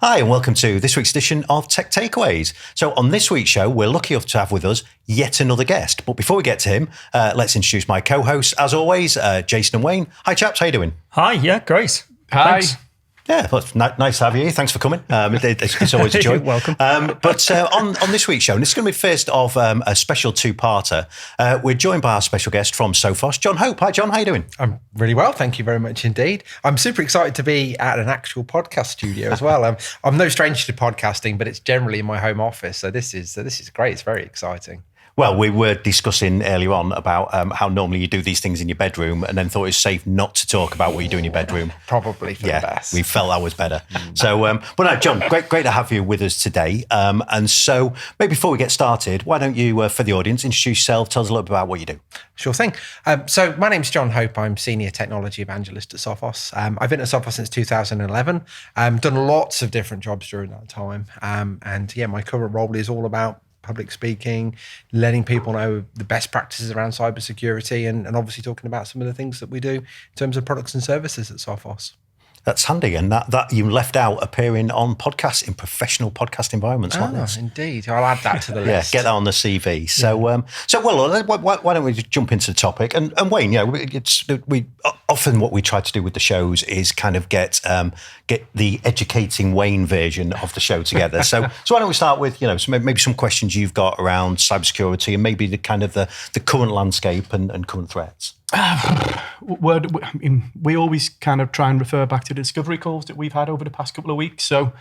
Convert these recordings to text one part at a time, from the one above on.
Hi, and welcome to this week's edition of Tech Takeaways. So on this week's show, we're lucky enough to have with us yet another guest. But before we get to him, let's introduce my co-hosts. As always, Jason and Wayne. Hi, chaps. How you doing? Hi. Yeah, great. Hi. Thanks. Yeah, well, nice to have you. Thanks for coming. It's always a joy. You're welcome. But on this week's show, and this is going to be first of a special two-parter, we're joined by our special guest from Sophos, Jon Hope. Hi, Jon. How you doing? I'm really well, thank you very much indeed. I'm super excited to be at an actual podcast studio as well. I'm no stranger to podcasting, but it's generally in my home office, so this is great. It's very exciting. Well, we were discussing earlier on about how normally you do these things in your bedroom, and then thought it was safe not to talk about what you do in your bedroom. Probably for the best. We felt that was better. So, but no, Jon, great to have you with us today. And so, maybe before we get started, why don't you, for the audience, introduce yourself, tell us a little bit about what you do. Sure thing. So my name's Jon Hope. I'm Senior Technology Evangelist at Sophos. I've been at Sophos since 2011. Done lots of different jobs during that time. And my current role is all about public speaking, letting people know the best practices around cybersecurity, and obviously talking about some of the things that we do in terms of products and services at Sophos. That's handy, and that you left out appearing on podcasts in professional podcast environments like this. Indeed, I'll add that to the list. Yeah, get that on the CV. So, why don't we just jump into the topic? And Wayne, we often what we try to do with the shows is kind of get the educating Wayne version of the show together. So why don't we start with maybe some questions you've got around cybersecurity and maybe the kind of the current landscape and current threats. We always kind of try and refer back to the discovery calls that we've had over the past couple of weeks. So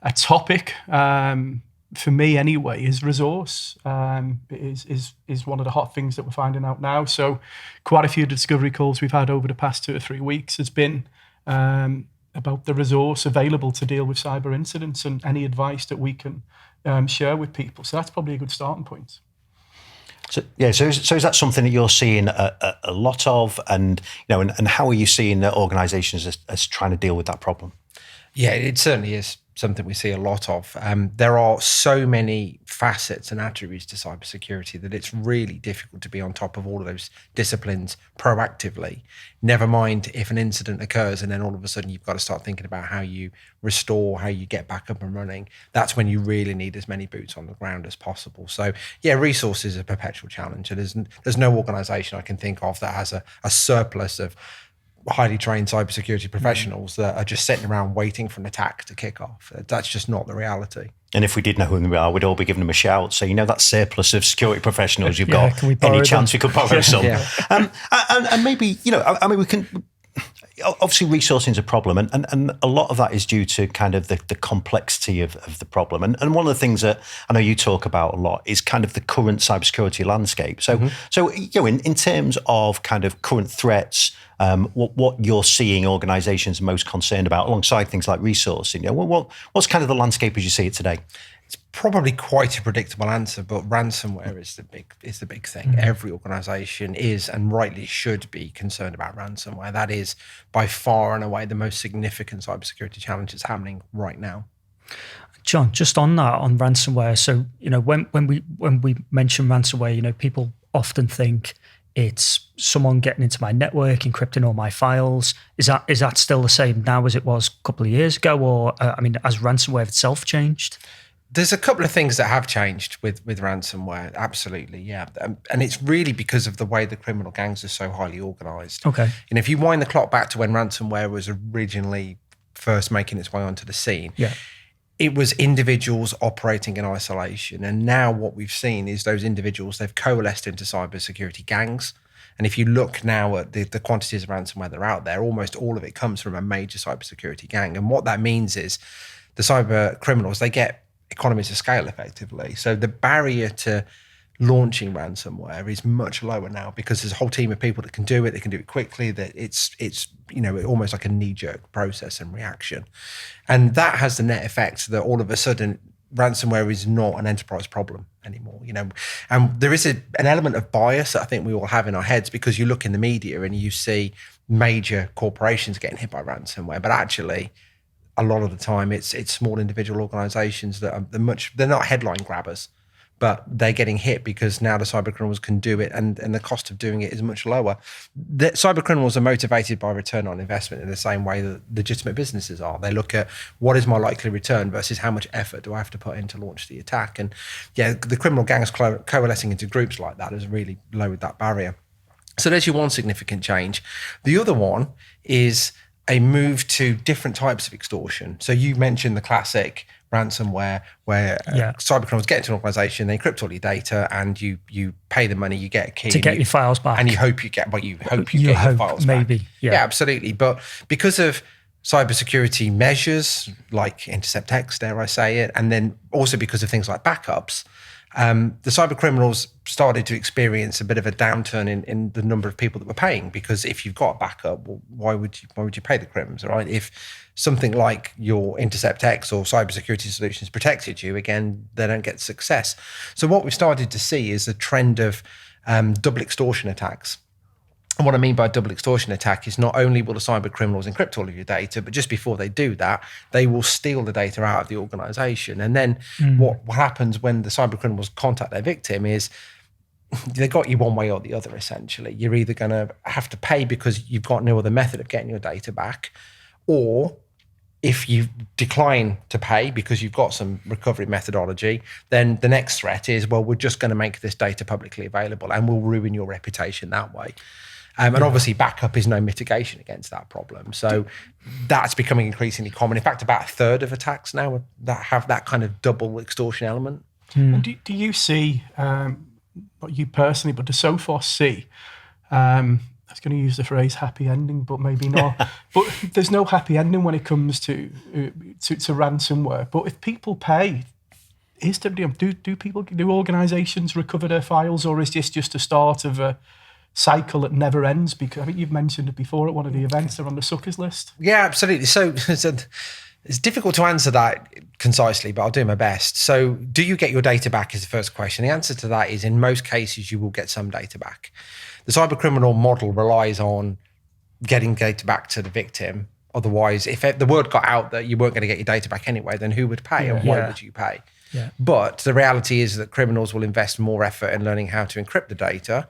a topic for me anyway is resource. Is one of the hot things that we're finding out now. So quite a few discovery calls we've had over the past 2 or 3 weeks has been about the resource available to deal with cyber incidents and any advice that we can share with people. So that's probably a good starting point. So is that something that you're seeing a lot of, and how are you seeing the organisations as trying to deal with that problem? Yeah, it certainly is something we see a lot of. There are so many facets and attributes to cybersecurity that it's really difficult to be on top of all of those disciplines proactively. Never mind if an incident occurs and then all of a sudden you've got to start thinking about how you restore, how you get back up and running. That's when you really need as many boots on the ground as possible. So yeah, resources are a perpetual challenge. And there's no organisation I can think of that has a surplus of highly trained cybersecurity professionals that are just sitting around waiting for an attack to kick off. That's just not the reality. And if we did know who we are, we'd all be giving them a shout. So that surplus of security professionals you've got, any chance we could borrow some? Yeah. And maybe, we can... Obviously, resourcing is a problem, and a lot of that is due to kind of the complexity of the problem. And one of the things that I know you talk about a lot is kind of the current cybersecurity landscape. So, in terms of kind of current threats, what you're seeing organisations most concerned about, alongside things like resourcing, what's kind of the landscape as you see it today? It's probably quite a predictable answer, but ransomware is the big thing. Every organisation is and rightly should be concerned about ransomware. That is by far and away the most significant cybersecurity challenge that's happening right now. Jon, just on that, on ransomware. So when we mention ransomware, people often think it's someone getting into my network, encrypting all my files. Is that still the same now as it was a couple of years ago, or has ransomware itself changed? There's a couple of things that have changed with ransomware, absolutely, yeah. And it's really because of the way the criminal gangs are so highly organised. Okay. And if you wind the clock back to when ransomware was originally first making its way onto the scene, it was individuals operating in isolation. And now what we've seen is those individuals, they've coalesced into cybersecurity gangs. And if you look now at the quantities of ransomware that are out there, almost all of it comes from a major cybersecurity gang. And what that means is the cyber criminals, they get economies of scale effectively. So the barrier to launching ransomware is much lower now because there's a whole team of people that can do it. They can do it quickly. That it's almost like a knee-jerk process and reaction. And that has the net effect that all of a sudden ransomware is not an enterprise problem anymore, And there is an element of bias that I think we all have in our heads because you look in the media and you see major corporations getting hit by ransomware, but actually a lot of the time it's small individual organizations that are they're not headline grabbers, but they're getting hit because now the cybercriminals can do it, and the cost of doing it is much lower. The cybercriminals are motivated by return on investment in the same way that legitimate businesses are. They look at what is my likely return versus how much effort do I have to put in to launch the attack. And yeah, the criminal gangs coalescing into groups like that has really lowered that barrier. So there's your one significant change. The other one is a move to different types of extortion. So you mentioned the classic ransomware where cybercriminals get into an organization, they encrypt all your data, and you pay the money, you get a key to get your files back, and you hope you get your files maybe back. Yeah, absolutely. But because of cybersecurity measures like Intercept X, dare I say it, and then also because of things like backups, the cybercriminals started to experience a bit of a downturn in the number of people that were paying, because if you've got a backup, well, why would you pay the crims, right? If something like your Intercept X or cybersecurity solutions protected you, again, they don't get success. So what we've started to see is a trend of double extortion attacks. And what I mean by double extortion attack is not only will the cyber criminals encrypt all of your data, but just before they do that, they will steal the data out of the organization. And then what happens when the cyber criminals contact their victim is they got you one way or the other, essentially. You're either going to have to pay because you've got no other method of getting your data back, or if you decline to pay because you've got some recovery methodology, then the next threat is, well, we're just going to make this data publicly available and we'll ruin your reputation that way. And obviously backup is no mitigation against that problem. So that's becoming increasingly common. In fact, about a third of attacks now that have that kind of double extortion element. And do you see, not you personally, but does Sophos see, I was going to use the phrase happy ending, but maybe not. But there's no happy ending when it comes to ransomware. But if people pay, do organisations recover their files, or is this just a start of a cycle that never ends? Because I think you've mentioned it before at one of the events, they're on the suckers list. Yeah, absolutely. So it's difficult to answer that concisely, but I'll do my best. So do you get your data back is the first question. The answer to that is in most cases, you will get some data back. The cybercriminal model relies on getting data back to the victim. Otherwise, if the word got out that you weren't going to get your data back anyway, then who would pay and why would you pay? Yeah. But the reality is that criminals will invest more effort in learning how to encrypt the data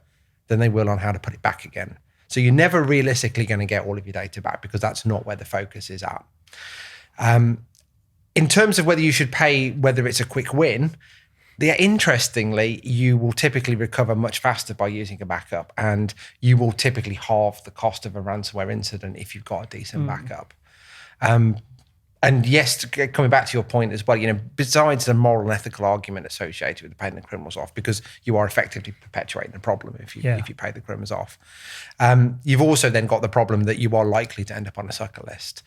than they will on how to put it back again. So you're never realistically going to get all of your data back because that's not where the focus is at. In terms of whether you should pay, whether it's a quick win, interestingly, you will typically recover much faster by using a backup, and you will typically halve the cost of a ransomware incident if you've got a decent backup. And yes, coming back to your point as well, besides the moral and ethical argument associated with paying the criminals off, because you are effectively perpetuating the problem if you pay the criminals off, you've also then got the problem that you are likely to end up on a sucker list.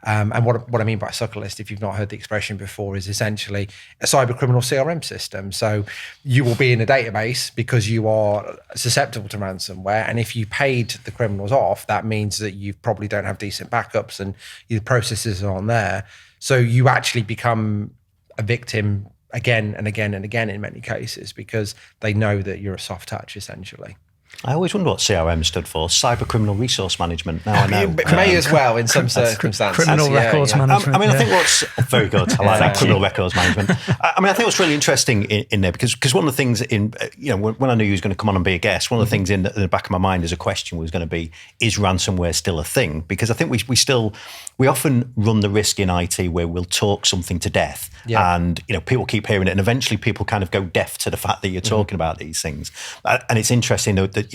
And what I mean by sucker list, if you've not heard the expression before, is essentially a cybercriminal CRM system. So you will be in a database because you are susceptible to ransomware. And if you paid the criminals off, that means that you probably don't have decent backups and your processes aren't there. So you actually become a victim again and again and again in many cases because they know that you're a soft touch, essentially. I always wonder what CRM stood for. Cybercriminal Resource Management. Now I know. May as well in some circumstances. Criminal records management. I think what's very good. I like that, criminal records management. I think what's really interesting in there, because one of the things when I knew you was going to come on and be a guest, one of the things in the back of my mind as a question was going to be, is ransomware still a thing? Because I think we often run the risk in IT where we'll talk something to death and people keep hearing it, and eventually people kind of go deaf to the fact that you're talking about these things. And it's interesting that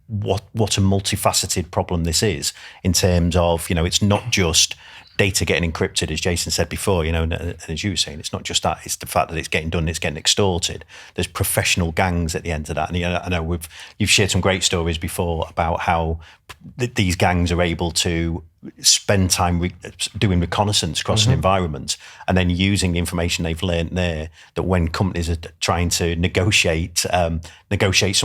what a multifaceted problem this is in terms of it's not just data getting encrypted, as Jason said before, and as you were saying, it's not just that, it's the fact that it's getting done, it's getting extorted. There's professional gangs at the end of that. And I know you've shared some great stories before about how these gangs are able to spend time doing reconnaissance across an environment and then using the information they've learned there, that when companies are trying to negotiate some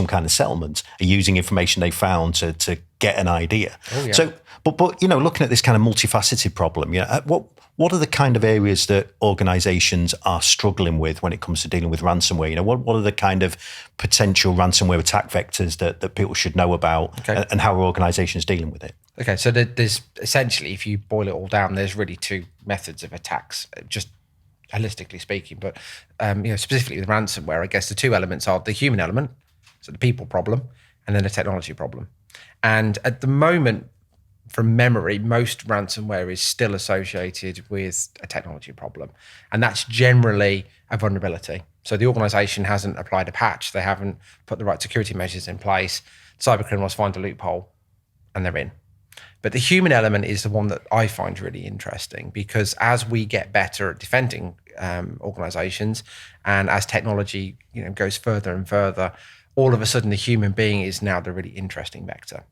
kind of settlement, are using information they found to get an idea. Oh, yeah. So, but looking at this kind of multifaceted problem, what are the kind of areas that organizations are struggling with when it comes to dealing with ransomware? What are the kind of potential ransomware attack vectors that people should know about, and how are organizations dealing with it? Okay, so there's essentially, if you boil it all down, there's really two methods of attacks, just holistically speaking, but specifically with ransomware, I guess the two elements are the human element, so the people problem, and then the technology problem. And at the moment, from memory, most ransomware is still associated with a technology problem. And that's generally a vulnerability. So the organization hasn't applied a patch, they haven't put the right security measures in place, cybercriminals find a loophole and they're in. But the human element is the one that I find really interesting, because as we get better at defending organizations, and as technology goes further and further, all of a sudden the human being is now the really interesting vector.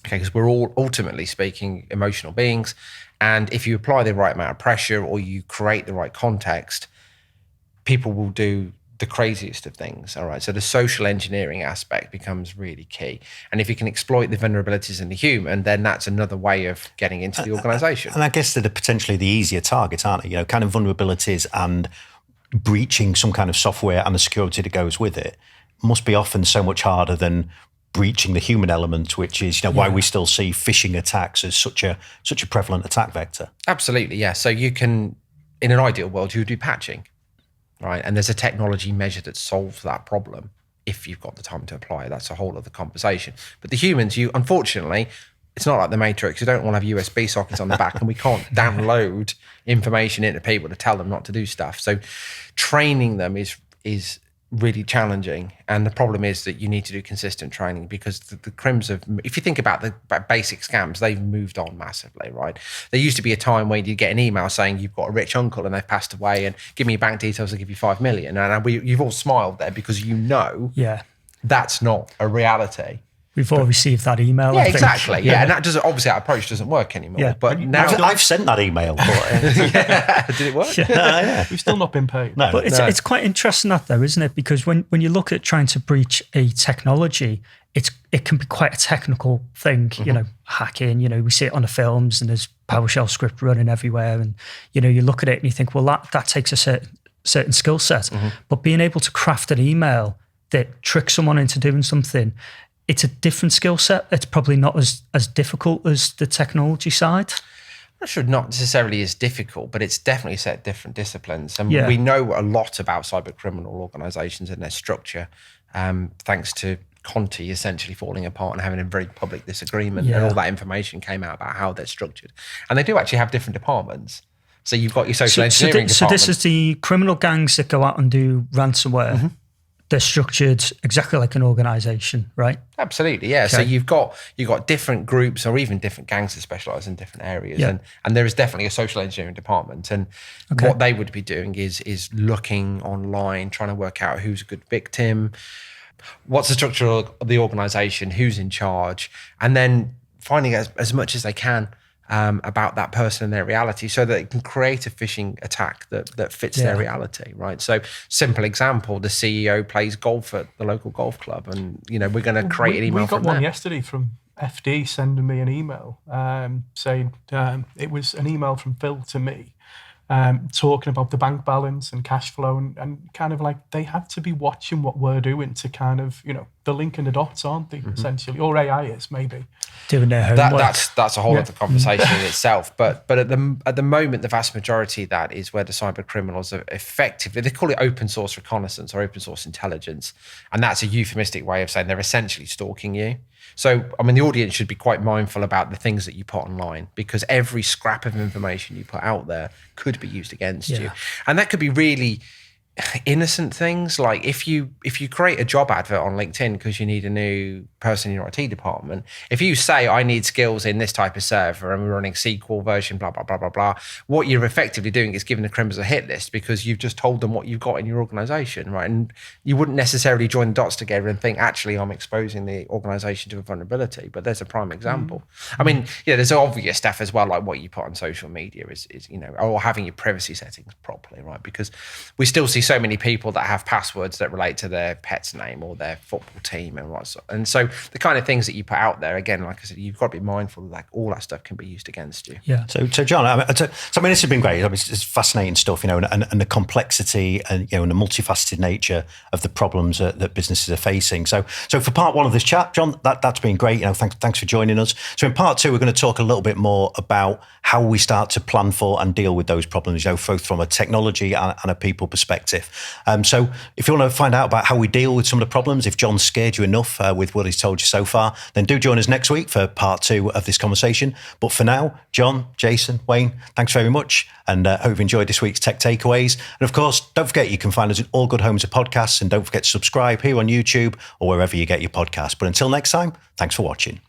Okay, because we're all, ultimately speaking, emotional beings. And if you apply the right amount of pressure or you create the right context, people will do the craziest of things. All right. So the social engineering aspect becomes really key. And if you can exploit the vulnerabilities in the human, then that's another way of getting into the organization. And I guess they're potentially the easier targets, aren't they? Kind of vulnerabilities and breaching some kind of software and the security that goes with it must be often so much harder than breaching the human element, which is why we still see phishing attacks as such a prevalent attack vector. Absolutely, yeah. So you can, in an ideal world, you would do patching, right? And there's a technology measure that solves that problem if you've got the time to apply it. That's a whole other conversation. But the humans, unfortunately, it's not like the Matrix. You don't want to have USB sockets on the back, and we can't download information into people to tell them not to do stuff. So training them is really challenging. And the problem is that you need to do consistent training, because the crims have, if you think about the basic scams, they've moved on massively, right? There used to be a time where you'd get an email saying you've got a rich uncle and they've passed away and give me your bank details, I'll give you 5 million. And you've all smiled there because that's not a reality. We've all received that email. Yeah, I think. Exactly. Yeah, and that doesn't, obviously that approach doesn't work anymore. Yeah. But now I've sent that email. But, did it work? Yeah. We've still not been paid. No. But it's quite interesting that though, isn't it? Because when you look at trying to breach a technology, it can be quite a technical thing. Mm-hmm. Hacking. We see it on the films, and there's PowerShell script running everywhere, and you look at it and you think, well, that takes a certain skill set. Mm-hmm. But being able to craft an email that tricks someone into doing something, it's a different skill set. It's probably not as difficult as the technology side. I'm not sure, not necessarily as difficult, but it's definitely set different disciplines. And we know a lot about cyber criminal organizations and their structure, thanks to Conti essentially falling apart and having a very public disagreement, and all that information came out about how they're structured. And they do actually have different departments. So you've got your social engineering department. So this is the criminal gangs that go out and do ransomware. Mm-hmm. They're structured exactly like an organization, right? Absolutely, yeah. Okay. So you've got different groups or even different gangs that specialize in different areas, and there is definitely a social engineering department. And what they would be doing is looking online, trying to work out who's a good victim, what's the structure of the organization, who's in charge, and then finding as much as they can about that person and their reality, so that it can create a phishing attack that fits their reality, right? So simple example, the CEO plays golf at the local golf club, and we're going to create an email from We got one yesterday from FD sending me an email saying it was an email from Phil to me, talking about the bank balance and cash flow, and kind of like they have to be watching what we're doing to kind of, the link and the dots, aren't they, essentially? Or AI is maybe. Doing their homework. That's a whole other conversation in itself. But at the moment, the vast majority of that is where the cyber criminals are effectively, they call it open source reconnaissance or open source intelligence. And that's a euphemistic way of saying they're essentially stalking you. So, the audience should be quite mindful about the things that you put online, because every scrap of information you put out there could be used against you. And that could be really innocent things, like if you create a job advert on LinkedIn because you need a new person in your IT department, if you say I need skills in this type of server and we're running SQL version blah blah blah blah blah, what you're effectively doing is giving the criminals a hit list, because you've just told them what you've got in your organization, right? And you wouldn't necessarily join the dots together and think, actually I'm exposing the organization to a vulnerability. But there's a prime example. There's obvious stuff as well, like what you put on social media is or having your privacy settings properly, right? Because we still see so many people that have passwords that relate to their pet's name or their football team and what's. And so the kind of things that you put out there, again, like I said, you've got to be mindful that all that stuff can be used against you. Yeah. So John, this has been great. It's fascinating stuff, and the complexity and and the multifaceted nature of the problems that businesses are facing. So for part one of this chat, John, that's been great. Thanks for joining us. So in part two, we're going to talk a little bit more about how we start to plan for and deal with those problems, both from a technology and a people perspective. So if you want to find out about how we deal with some of the problems, if John's scared you enough with what he's told you so far, then do join us next week for part two of this conversation. But for now, John, Jason, Wayne, thanks very much. And hope you've enjoyed this week's Tech Takeaways. And of course, don't forget you can find us in all good homes of podcasts, and don't forget to subscribe here on YouTube or wherever you get your podcasts. But until next time, thanks for watching.